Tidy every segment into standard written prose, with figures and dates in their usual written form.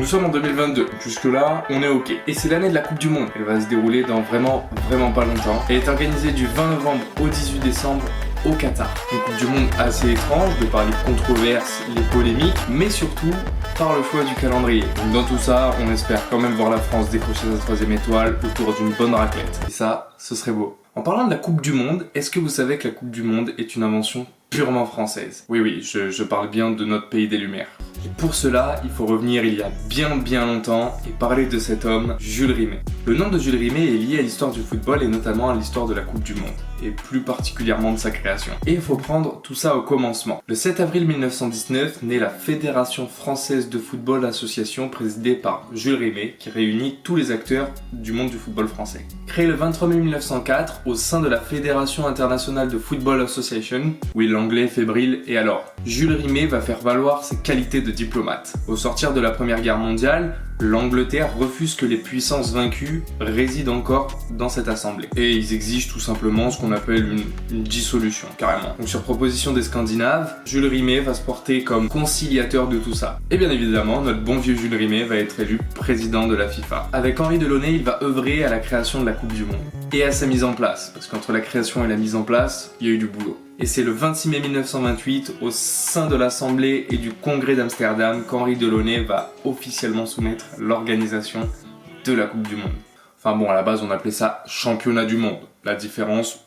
Nous sommes en 2022, jusque là, on est ok. Et c'est l'année de la Coupe du Monde. Elle va se dérouler dans vraiment pas longtemps. Elle est organisée du 20 novembre au 18 décembre au Qatar. Une Coupe du Monde assez étrange, de par les controverses, les polémiques, mais surtout par le choix du calendrier. Donc dans tout ça, on espère quand même voir la France décrocher sa 3e étoile autour d'une bonne raclette. Et ça, ce serait beau. En parlant de la Coupe du Monde, est-ce que vous savez que la Coupe du Monde est une invention purement française? Oui, je parle bien de notre pays des Lumières. Et pour cela, il faut revenir il y a bien longtemps et parler de cet homme, Jules Rimet. Le nom de Jules Rimet est lié à l'histoire du football et notamment à l'histoire de la Coupe du Monde, et plus particulièrement de sa création. Et il faut prendre tout ça au commencement. Le 7 avril 1919 naît la Fédération Française de Football Association présidée par Jules Rimet, qui réunit tous les acteurs du monde du football français. Créée le 23 mai 1904 au sein de la Fédération Internationale de Football Association, oui l'anglais fébrile, et alors Jules Rimet va faire valoir ses qualités de diplomate. Au sortir de la Première Guerre mondiale, l'Angleterre refuse que les puissances vaincues résident encore dans cette assemblée. Et ils exigent tout simplement ce qu'on appelle une dissolution, carrément. Donc sur proposition des Scandinaves, Jules Rimet va se porter comme conciliateur de tout ça. Et bien évidemment, notre bon vieux Jules Rimet va être élu président de la FIFA. Avec Henri Delaunay, il va œuvrer à la création de la Coupe du Monde. Et à sa mise en place, parce qu'entre la création et la mise en place, il y a eu du boulot. Et c'est le 26 mai 1928, au sein de l'Assemblée et du Congrès d'Amsterdam, qu'Henri Delaunay va officiellement soumettre l'organisation de la Coupe du Monde. Enfin bon, à la base on appelait ça Championnat du Monde. La différence,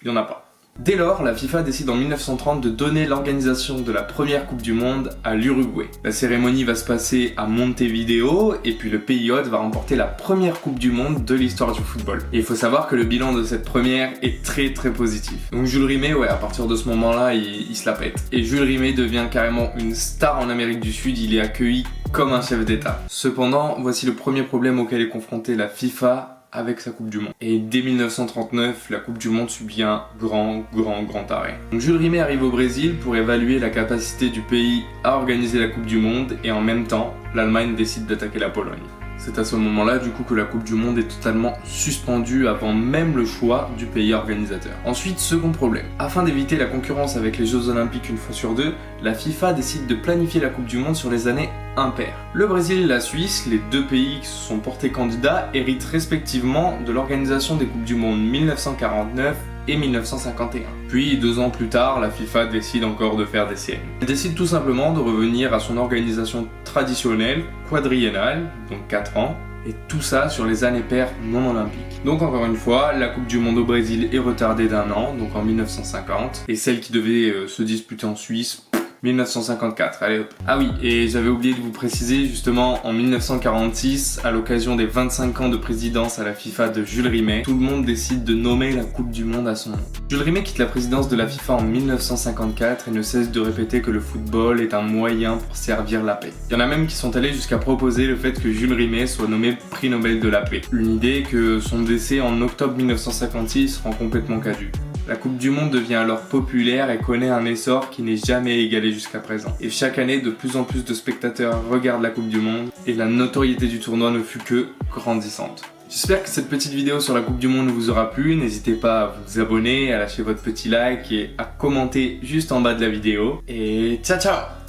il n'y en a pas. Dès lors, la FIFA décide en 1930 de donner l'organisation de la première Coupe du Monde à l'Uruguay. La cérémonie va se passer à Montevideo et puis le pays hôte va remporter la première Coupe du Monde de l'histoire du football. Et il faut savoir que le bilan de cette première est très positif. Donc Jules Rimet, à partir de ce moment-là, il se la pète. Et Jules Rimet devient carrément une star en Amérique du Sud, il est accueilli comme un chef d'État. Cependant, voici le premier problème auquel est confrontée la FIFA avec sa Coupe du Monde. Et dès 1939, la Coupe du Monde subit un grand arrêt. Donc Jules Rimet arrive au Brésil pour évaluer la capacité du pays à organiser la Coupe du Monde et en même temps, l'Allemagne décide d'attaquer la Pologne. C'est à ce moment-là du coup que la Coupe du Monde est totalement suspendue avant même le choix du pays organisateur. Ensuite, second problème. Afin d'éviter la concurrence avec les Jeux Olympiques une fois sur deux, la FIFA décide de planifier la Coupe du Monde sur les années impaires. Le Brésil et la Suisse, les deux pays qui se sont portés candidats, héritent respectivement de l'organisation des Coupes du Monde 1949 et 1951. Puis 2 ans plus tard, la FIFA décide encore de faire des séries. Elle décide tout simplement de revenir à son organisation traditionnelle, quadriennale, donc 4 ans, et tout ça sur les années paires non olympiques. Donc encore une fois, la Coupe du Monde au Brésil est retardée d'1 an, donc en 1950, et celle qui devait se disputer en Suisse, 1954, allez hop. Ah oui, et j'avais oublié de vous préciser, justement, en 1946, à l'occasion des 25 ans de présidence à la FIFA de Jules Rimet, tout le monde décide de nommer la Coupe du Monde à son nom. Jules Rimet quitte la présidence de la FIFA en 1954 et ne cesse de répéter que le football est un moyen pour servir la paix. Il y en a même qui sont allés jusqu'à proposer le fait que Jules Rimet soit nommé prix Nobel de la paix. Une idée que son décès en octobre 1956 rend complètement caduque. La Coupe du Monde devient alors populaire et connaît un essor qui n'est jamais égalé jusqu'à présent. Et chaque année, de plus en plus de spectateurs regardent la Coupe du Monde et la notoriété du tournoi ne fut que grandissante. J'espère que cette petite vidéo sur la Coupe du Monde vous aura plu. N'hésitez pas à vous abonner, à lâcher votre petit like et à commenter juste en bas de la vidéo. Et ciao ciao!